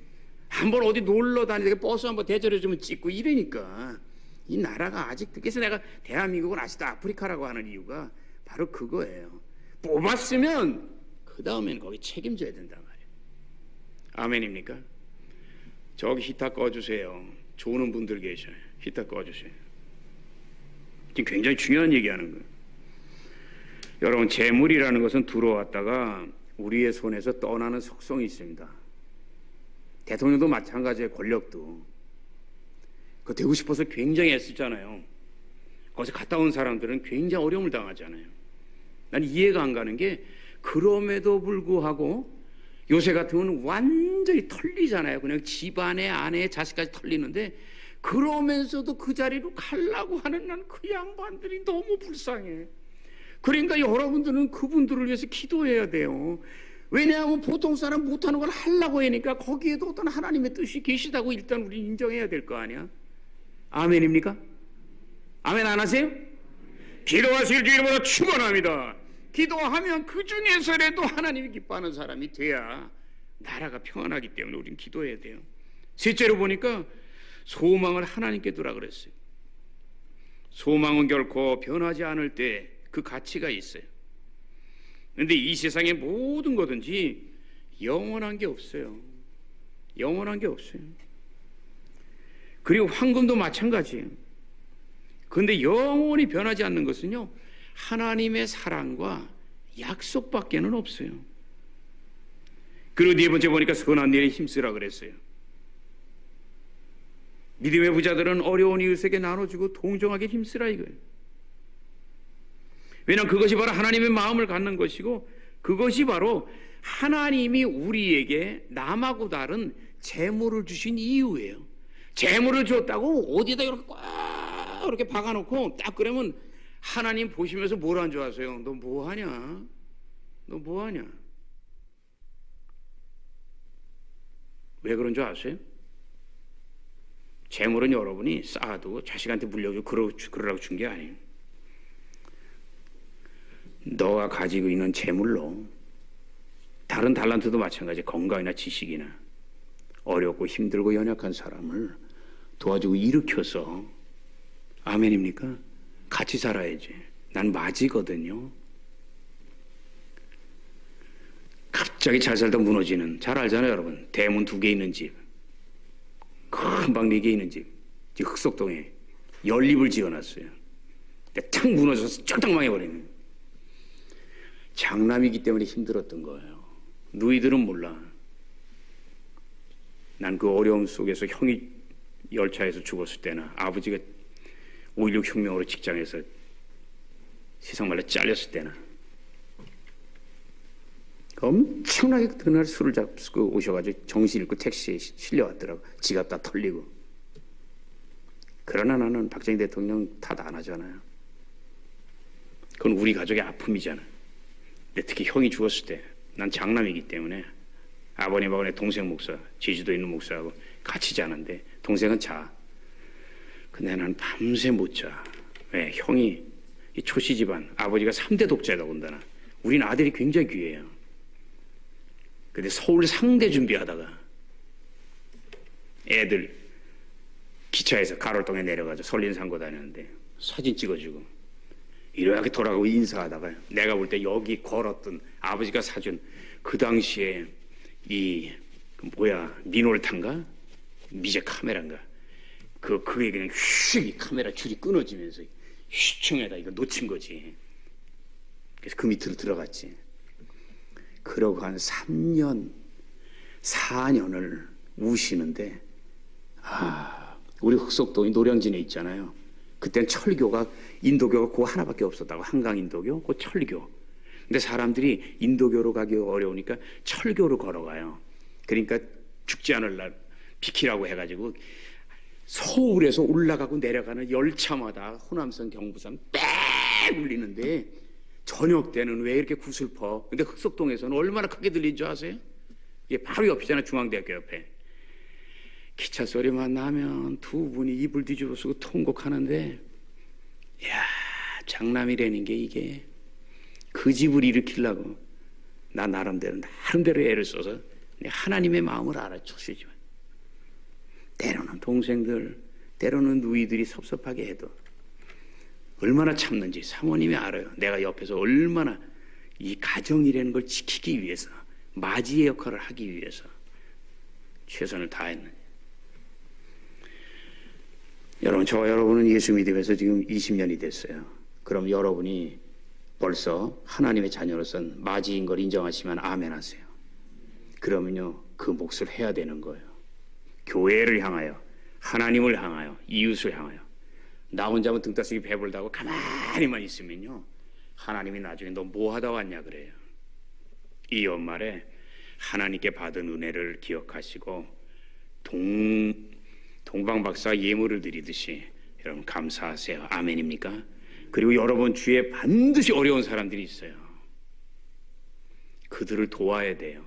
한번 어디 놀러 다니다가 버스 한번 대절해주면 찍고 이러니까 이 나라가 아직도. 그래서 내가 대한민국은 아직도 아프리카라고 하는 이유가 바로 그거예요. 뽑았으면 그 다음에는 거기 책임져야 된단 말이에요. 아멘입니까? 저기 히터 꺼주세요. 좋은 분들 계셔요. 히터 꺼주세요. 지금 굉장히 중요한 얘기하는 거예요. 여러분, 재물이라는 것은 들어왔다가 우리의 손에서 떠나는 속성이 있습니다. 대통령도 마찬가지예요. 권력도. 그거 되고 싶어서 굉장히 애쓰잖아요. 거기서 갔다 온 사람들은 굉장히 어려움을 당하잖아요. 난 이해가 안 가는 게 그럼에도 불구하고 요새 같으면 완전히 털리잖아요. 그냥 집안에 아내 자식까지 털리는데 그러면서도 그 자리로 가려고 하는 난 그 양반들이 너무 불쌍해. 그러니까 여러분들은 그분들을 위해서 기도해야 돼요. 왜냐하면 보통 사람 못하는 걸 하려고 하니까 거기에도 어떤 하나님의 뜻이 계시다고 일단 우리 인정해야 될 거 아니야. 아멘입니까? 아멘 안 하세요? 기도하실 주 이름으로 축원합니다. 기도하면 그 중에서라도 하나님이 기뻐하는 사람이 돼야 나라가 평안하기 때문에 우리는 기도해야 돼요. 셋째로 보니까 소망을 하나님께 두라 그랬어요. 소망은 결코 변하지 않을 때 그 가치가 있어요. 그런데 이 세상의 모든 거든지 영원한 게 없어요. 영원한 게 없어요. 그리고 황금도 마찬가지예요. 그런데 영원히 변하지 않는 것은요, 하나님의 사랑과 약속밖에는 없어요. 그리고 네 번째 보니까 선한 일에 힘쓰라 그랬어요. 믿음의 부자들은 어려운 이웃에게 나눠주고 동정하게 힘쓰라 이거예요. 왜냐하면 그것이 바로 하나님의 마음을 갖는 것이고, 그것이 바로 하나님이 우리에게 남하고 다른 재물을 주신 이유예요. 재물을 줬다고 어디에다 이렇게 꽉 이렇게 박아놓고 딱 그러면 하나님 보시면서 뭐라는 줄 아세요? 너 뭐하냐? 너 뭐하냐? 왜 그런 줄 아세요? 재물은 여러분이 쌓아두고 자식한테 물려주고 그러라고 준 게 아니에요. 너가 가지고 있는 재물로 다른 달란트도 마찬가지, 건강이나 지식이나 어렵고 힘들고 연약한 사람을 도와주고 일으켜서, 아멘입니까? 같이 살아야지. 난 맞이거든요. 갑자기 잘 살다 무너지는, 잘 알잖아요 여러분. 대문 2개 있는 집, 큰 방 4개 있는 집, 흑석동에 연립을 지어놨어요. 탁 무너져서 쫄딱 망해버리는, 장남이기 때문에 힘들었던 거예요. 누이들은 몰라. 난 그 어려움 속에서 형이 열차에서 죽었을 때나, 아버지가 5.16 혁명으로 직장에서 세상 말로 잘렸을 때나, 엄청나게 그날 술을 잡수고 오셔가지고 정신 잃고 택시에 실려왔더라고. 지갑 다 털리고. 그러나 나는 박정희 대통령 탓 안 하잖아요. 그건 우리 가족의 아픔이잖아. 근데 특히 형이 죽었을 때 난 장남이기 때문에 아버님하고 내 동생 목사, 제주도에 있는 목사하고 같이 자는데, 동생은 자. 근데 난 밤새 못 자. 왜? 형이 이 초씨 집안, 아버지가 3대 독자다 본다나. 우린 아들이 굉장히 귀해요. 근데 서울 상대 준비하다가 애들 기차에서 가로동에 내려가서 설린 상고 다녔는데 사진 찍어주고 이렇게 돌아가고 인사하다가 내가 볼 때 여기 걸었던 아버지가 사준 그 당시에 이 미놀탄가 미제 카메라인가 그게 그냥 휙 카메라 줄이 끊어지면서 휘청에다 이거 놓친 거지. 그래서 그 밑으로 들어갔지. 그러고 한 3년 4년을 우시는데, 우리 흑석동이 노량진에 있잖아요. 그땐 철교가, 인도교가 그거 하나밖에 없었다고. 한강 인도교, 그 철교. 근데 사람들이 인도교로 가기 어려우니까 철교로 걸어가요. 그러니까 죽지 않을 날 비키라고 해가지고 서울에서 올라가고 내려가는 열차마다 호남선 경부선 빽 울리는데, 저녁 때는 왜 이렇게 구슬퍼? 근데 흑석동에서는 얼마나 크게 들린 줄 아세요? 이게 바로 옆이잖아, 중앙대학교 옆에. 기차 소리만 나면 두 분이 이불 뒤집어 쓰고 통곡하는데, 이야, 장남이라는 게 이게 그 집을 일으키려고 나 나름대로 애를 써서 하나님의 마음을 알아주시지만, 때로는 동생들, 때로는 누이들이 섭섭하게 해도 얼마나 참는지 사모님이 알아요. 내가 옆에서 얼마나 이 가정이라는 걸 지키기 위해서, 맞이의 역할을 하기 위해서 최선을 다했는지. 여러분, 저와 여러분은 예수 믿으면서 지금 20년이 됐어요. 그럼 여러분이 벌써 하나님의 자녀로서는 맞이인 걸 인정하시면 아멘 하세요. 그러면요, 그 몫을 해야 되는 거예요. 교회를 향하여, 하나님을 향하여, 이웃을 향하여. 나 혼자만 등 따스기 배불다고 가만히만 있으면요, 하나님이 나중에 너 뭐 하다 왔냐 그래요. 이 연말에 하나님께 받은 은혜를 기억하시고 동방박사 예물을 드리듯이 여러분 감사하세요. 아멘입니까? 그리고 여러분 주위에 반드시 어려운 사람들이 있어요. 그들을 도와야 돼요.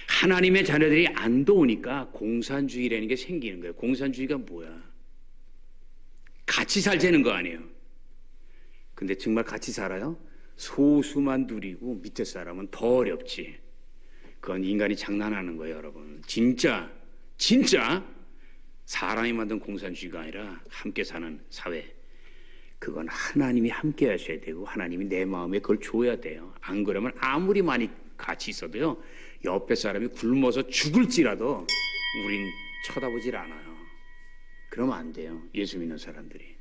하나님의 자녀들이 안 도우니까 공산주의라는 게 생기는 거예요. 공산주의가 뭐야? 같이 살자는 거 아니에요. 근데 정말 같이 살아요? 소수만 누리고 밑에 사람은 더 어렵지. 그건 인간이 장난하는 거예요, 여러분. 진짜 사람이 만든 공산주의가 아니라 함께 사는 사회. 그건 하나님이 함께 하셔야 되고 하나님이 내 마음에 그걸 줘야 돼요. 안 그러면 아무리 많이 같이 있어도요, 옆에 사람이 굶어서 죽을지라도 우린 쳐다보질 않아요. 그러면 안 돼요, 예수 믿는 사람들이.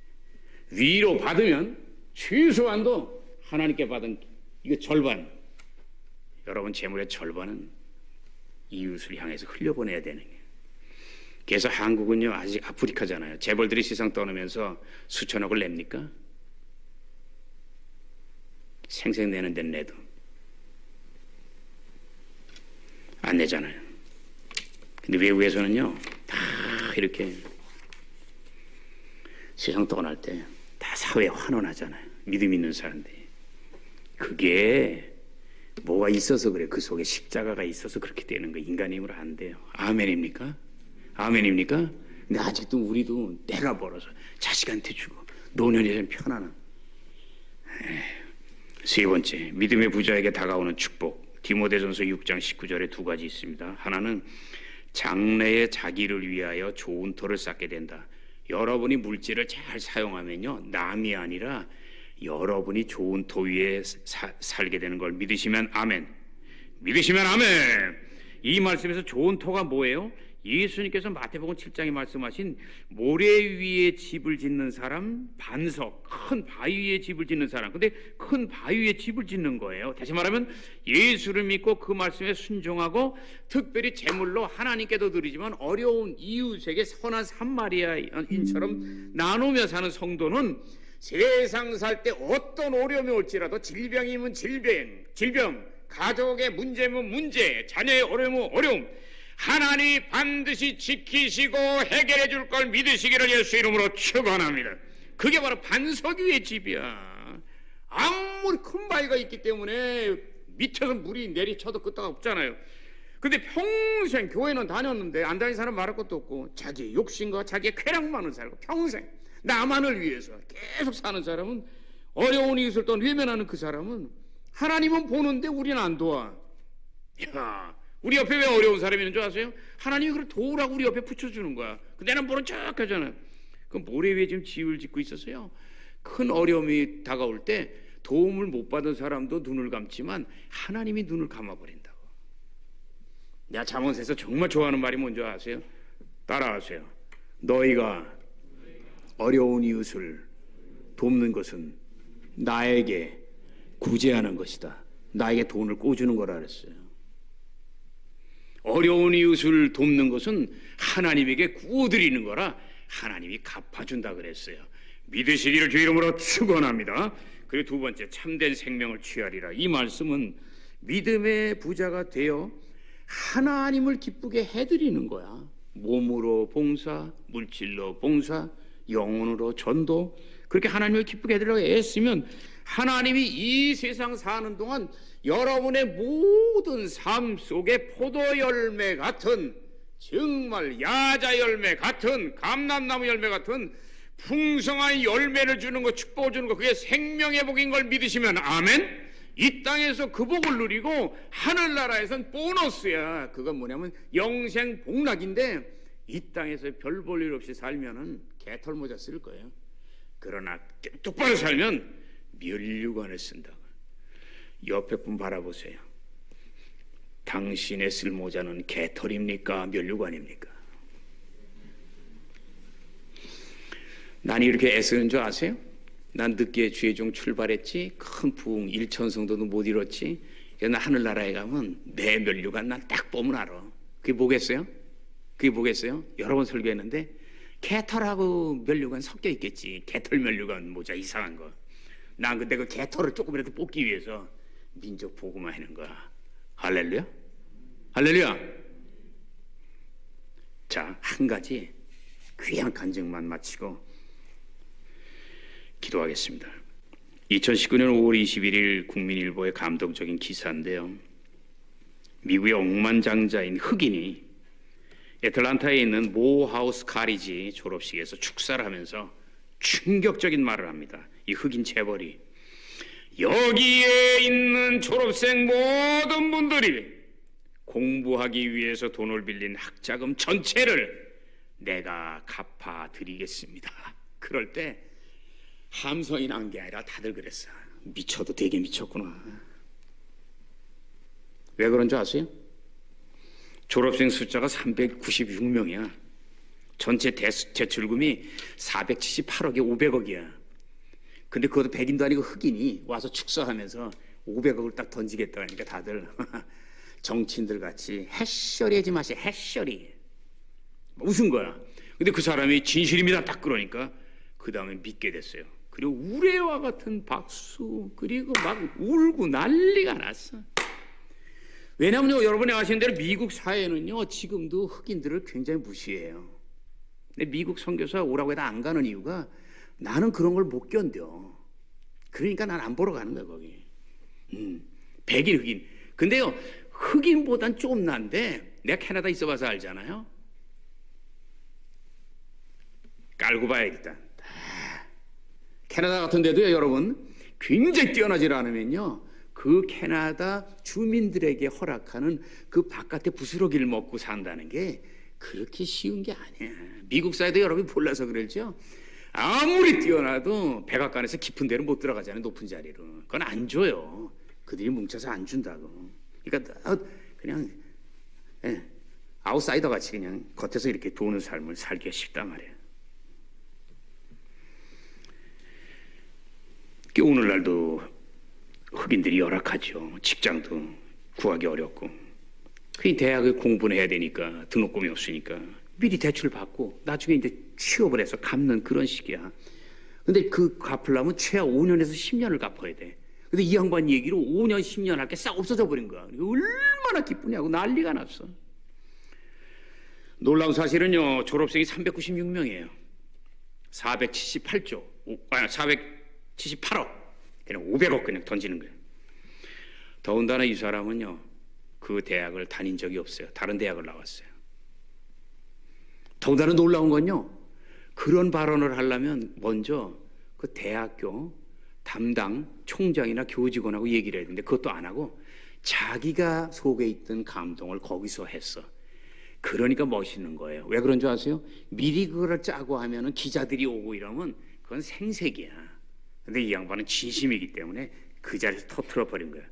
위로 받으면 최소한도 하나님께 받은 이거 절반, 여러분 재물의 절반은 이웃을 향해서 흘려보내야 되는 거예요. 그래서 한국은요 아직 아프리카잖아요. 재벌들이 세상 떠나면서 수천억을 냅니까? 생색내는 데는 내도 안 내잖아요. 근데 외국에서는요 다 이렇게 세상 떠날 때 다 사회에 환원하잖아요. 믿음 있는 사람들이. 그게 뭐가 있어서 그래. 그 속에 십자가가 있어서 그렇게 되는 거. 인간의 힘으로 안 돼요. 아멘입니까? 아멘입니까? 근데 아직도 우리도 내가 벌어서 자식한테 주고 노년에 좀 편안한. 세 번째, 믿음의 부자에게 다가오는 축복. 디모데전서 6장 19절에 두 가지 있습니다. 하나는 장래에 자기를 위하여 좋은 터를 쌓게 된다. 여러분이 물질을 잘 사용하면요 남이 아니라 여러분이 좋은 터 위에 살게 되는 걸 믿으시면 아멘. 믿으시면 아멘. 이 말씀에서 좋은 터가 뭐예요? 예수님께서 마태복음 7장에 말씀하신 모래 위에 집을 짓는 사람, 반석, 큰 바위 위에 집을 짓는 사람. 근데 큰 바위 위에 집을 짓는 거예요. 다시 말하면 예수를 믿고 그 말씀에 순종하고 특별히 제물로 하나님께도 드리지만 어려운 이웃에게 선한 삼마리아인처럼 나누며 사는 성도는 세상 살 때 어떤 어려움이 올지라도 질병이면 질병, 가족의 문제면 문제, 자녀의 어려움은 어려움, 하나님이 반드시 지키시고 해결해 줄 걸 믿으시기를 예수 이름으로 축원합니다. 그게 바로 반석 위의 집이야. 아무리 큰 바위가 있기 때문에 밑에서 물이 내리쳐도 끄떡 없잖아요. 근데 평생 교회는 다녔는데 안 다닌 사람 말할 것도 없고 자기의 욕심과 자기의 쾌락만을 살고 평생 나만을 위해서 계속 사는 사람은, 어려운 이웃을 또 외면하는 그 사람은 하나님은 보는데 우리는 안 도와. 야, 우리 옆에 왜 어려운 사람이 있는 줄 아세요? 하나님이 그걸 도우라고 우리 옆에 붙여주는 거야. 근데 나는 모른 척 하잖아요. 그 모래 위에 지금 집을 짓고 있었어요. 큰 어려움이 다가올 때 도움을 못 받은 사람도 눈을 감지만 하나님이 눈을 감아버린다고. 내가 잠언에서 정말 좋아하는 말이 뭔지 아세요? 따라하세요. 너희가 어려운 이웃을 돕는 것은 나에게 구제하는 것이다. 나에게 돈을 꿔주는 거라 그랬어요. 어려운 이웃을 돕는 것은 하나님에게 구워드리는 거라 하나님이 갚아준다 그랬어요. 믿으시기를 주 이름으로 축원합니다. 그리고 두 번째, 참된 생명을 취하리라. 이 말씀은 믿음의 부자가 되어 하나님을 기쁘게 해드리는 거야. 몸으로 봉사, 물질로 봉사, 영혼으로 전도, 그렇게 하나님을 기쁘게 해드리려고 애쓰면 하나님이 이 세상 사는 동안 여러분의 모든 삶 속에 포도 열매 같은, 정말 야자 열매 같은, 감람나무 열매 같은 풍성한 열매를 주는 것, 축복을 주는 것, 그게 생명의 복인 걸 믿으시면 아멘. 이 땅에서 그 복을 누리고 하늘나라에선 보너스야. 그건 뭐냐면 영생 복락인데 이 땅에서 별 볼 일 없이 살면은 개털모자 쓸 거예요. 그러나 똑바로 살면 면류관을 쓴다고. 옆에 분 바라보세요. 당신의 쓸 모자는 개털입니까? 면류관입니까? 난 이렇게 애쓰는 줄 아세요? 난 늦게 주의 종 출발했지, 큰 부흥 1,000성도도 못 이뤘지. 그래서 나 하늘나라에 가면 내 면류관 난 딱 보면 알아. 그게 뭐겠어요? 그게 뭐겠어요? 여러 번 설교했는데 개털하고 면류관 섞여 있겠지. 개털 면류관 모자 이상한 거. 난 근데 그 개털을 조금이라도 뽑기 위해서 민족 복음화 하는 거야. 할렐루야? 할렐루야? 자, 한 가지 귀한 간증만 마치고 기도하겠습니다. 2019년 5월 21일 국민일보의 감동적인 기사인데요. 미국의 억만장자인 흑인이 애틀란타에 있는 모하우스 카리지 졸업식에서 축사를 하면서 충격적인 말을 합니다. 이 흑인 재벌이, 여기에 있는 졸업생 모든 분들이 공부하기 위해서 돈을 빌린 학자금 전체를 내가 갚아드리겠습니다. 그럴 때 함성이 난 게 아니라 다들 그랬어. 미쳐도 되게 미쳤구나. 왜 그런 줄 아세요? 졸업생 숫자가 396명이야. 전체 제출금이 478억에 500억이야. 근데 그것도 백인도 아니고 흑인이 와서 축사하면서 500억을 딱 던지겠다 하니까 다들 정치인들 같이 해셔리 하지 마시, 해셔리. 웃은 거야. 근데 그 사람이 진실입니다 딱 그러니까 그 다음에 믿게 됐어요. 그리고 우레와 같은 박수, 그리고 막 울고 난리가 났어. 왜냐하면 여러분이 아시는 대로 미국 사회는요 지금도 흑인들을 굉장히 무시해요. 근데 미국 선교사 오라고 해도 안 가는 이유가 나는 그런 걸 못 견뎌. 그러니까 난 안 보러 가는 거야 거기. 백인 흑인. 근데요 흑인보단 조금 난데 내가 캐나다 있어봐서 알잖아요. 깔고 봐야 일단. 캐나다 같은 데도요 여러분 굉장히 뛰어나질 않으면요 그 캐나다 주민들에게 허락하는 그 바깥에 부스러기를 먹고 산다는 게 그렇게 쉬운 게 아니야. 미국 사회도 여러분이 몰라서 그러죠. 아무리 뛰어나도 백악관에서 깊은 데로 못 들어가잖아요. 높은 자리로. 그건 안 줘요. 그들이 뭉쳐서 안 준다고. 그러니까 그냥 아웃사이더 같이 그냥 겉에서 이렇게 도는 삶을 살기가 쉽단 말이에요. 오늘날도 흑인들이 열악하죠. 직장도 구하기 어렵고. 그 대학을 공부를 해야 되니까 등록금이 없으니까 미리 대출 받고 나중에 이제 취업을 해서 갚는 그런 시기야. 근데 그 갚으려면 최하 5년에서 10년을 갚아야 돼. 근데 이 양반 얘기로 5년, 10년 할 게 싹 없어져 버린 거야. 얼마나 기쁘냐고 난리가 났어. 놀라운 사실은요, 졸업생이 396명이에요. 478조, 478억. 그냥 500억 그냥 던지는 거예요. 더군다나 이 사람은요, 그 대학을 다닌 적이 없어요. 다른 대학을 나왔어요. 더군다나 놀라운 건요, 그런 발언을 하려면 먼저 그 대학교 담당 총장이나 교직원하고 얘기를 해야 되는데 그것도 안 하고 자기가 속에 있던 감동을 거기서 했어. 그러니까 멋있는 거예요. 왜 그런 줄 아세요? 미리 그거를 짜고 하면은 기자들이 오고 이러면 그건 생색이야. 근데 이 양반은 진심이기 때문에 그 자리에서 터트려 버린 거야.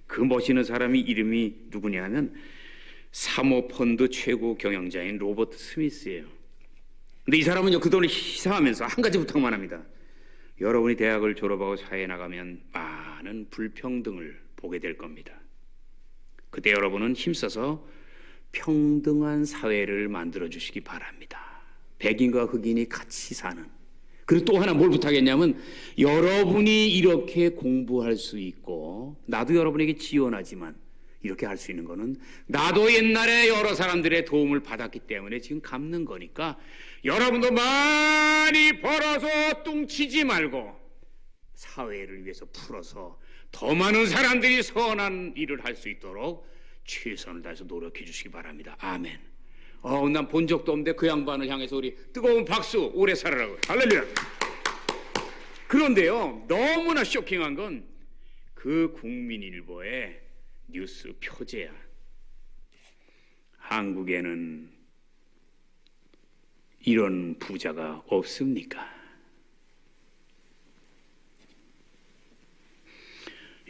그 멋있는 사람이 이름이 누구냐 하면 사모펀드 최고 경영자인 로버트 스미스예요. 근데 이 사람은요, 그 돈을 희생하면서 한 가지 부탁만 합니다. 여러분이 대학을 졸업하고 사회에 나가면 많은 불평등을 보게 될 겁니다. 그때 여러분은 힘써서 평등한 사회를 만들어 주시기 바랍니다. 백인과 흑인이 같이 사는. 그리고 또 하나 뭘 부탁했냐면 여러분이 이렇게 공부할 수 있고 나도 여러분에게 지원하지만 이렇게 할 수 있는 거는 나도 옛날에 여러 사람들의 도움을 받았기 때문에 지금 갚는 거니까 여러분도 많이 벌어서 뚱치지 말고 사회를 위해서 풀어서 더 많은 사람들이 선한 일을 할 수 있도록 최선을 다해서 노력해 주시기 바랍니다. 아멘. 난 본 적도 없는데 그 양반을 향해서 우리 뜨거운 박수 오래 살아라고. 할렐루야. 그런데요, 너무나 쇼킹한 건 그 국민일보의 뉴스 표제야. 한국에는 이런 부자가 없습니까?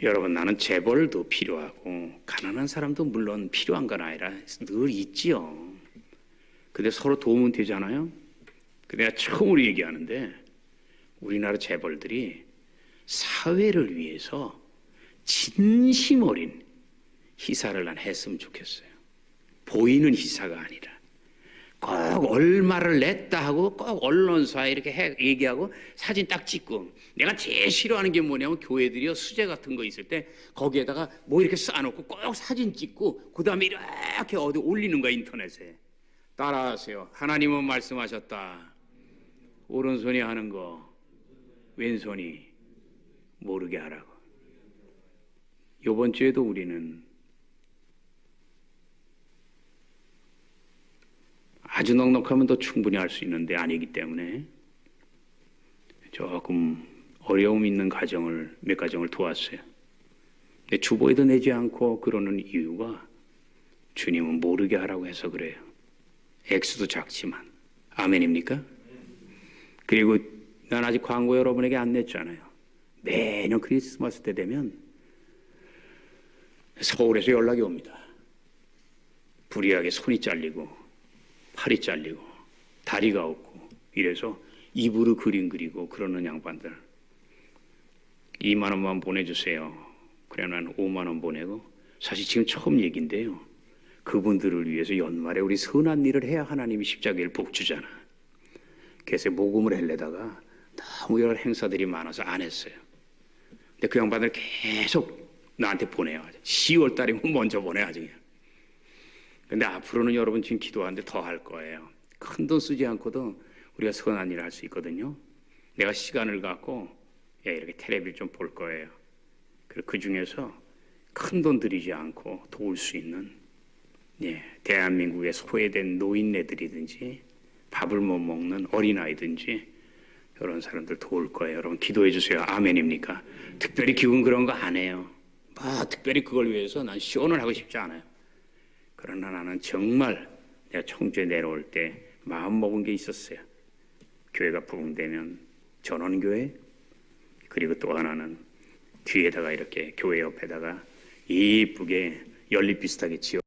여러분, 나는 재벌도 필요하고 가난한 사람도 물론 필요한 건 아니라 늘 있지요. 근데 서로 도움은 되잖아요. 근데 내가 처음으로 얘기하는데 우리나라 재벌들이 사회를 위해서 진심 어린 희사를 난 했으면 좋겠어요. 보이는 희사가 아니라 꼭 얼마를 냈다 하고 꼭 언론사에 이렇게 얘기하고 사진 딱 찍고. 내가 제일 싫어하는 게 뭐냐면 교회들이요 수제 같은 거 있을 때 거기에다가 뭐 이렇게 쌓아놓고 꼭 사진 찍고 그 다음에 이렇게 어디 올리는 거야 인터넷에. 따라하세요. 하나님은 말씀하셨다. 오른손이 하는 거 왼손이 모르게 하라고. 이번 주에도 우리는 아주 넉넉하면 더 충분히 할 수 있는데 아니기 때문에 조금 어려움 있는 가정을 몇 가정을 도왔어요. 근데 주보에도 내지 않고 그러는 이유가 주님은 모르게 하라고 해서 그래요. 액수도 작지만. 아멘입니까? 그리고 난 아직 광고 여러분에게 안 냈잖아요. 매년 크리스마스 때 되면 서울에서 연락이 옵니다. 불의하게 손이 잘리고 팔이 잘리고 다리가 없고 이래서 입으로 그림 그리고 그러는 양반들. 2만 원만 보내주세요. 그래 난 5만 원 보내고 사실 지금 처음 얘기인데요. 그분들을 위해서 연말에 우리 선한 일을 해야 하나님이 십자가를 복 주잖아. 그래서 모금을 하려다가 너무 여러 행사들이 많아서 안 했어요. 근데 그 양반들 계속 나한테 보내요. 10월 달이면 먼저 보내 아주 그냥. 근데 앞으로는 여러분 지금 기도하는데 더 할 거예요. 큰 돈 쓰지 않고도 우리가 선한 일을 할 수 있거든요. 내가 시간을 갖고 이렇게 텔레비를 좀 볼 거예요. 그리고 그 중에서 큰 돈 들이지 않고 도울 수 있는 대한민국의 소외된 노인네들이든지 밥을 못 먹는 어린아이든지 이런 사람들 도울 거예요. 여러분 기도해 주세요. 아멘입니까? 특별히 기운 그런 거 안 해요. 특별히 그걸 위해서 난 시원을 하고 싶지 않아요. 그러나 나는 정말 내가 청주에 내려올 때 마음 먹은 게 있었어요. 교회가 부흥되면 전원교회, 그리고 또 하나는 뒤에다가 이렇게 교회 옆에다가 이쁘게 연립 비슷하게 지어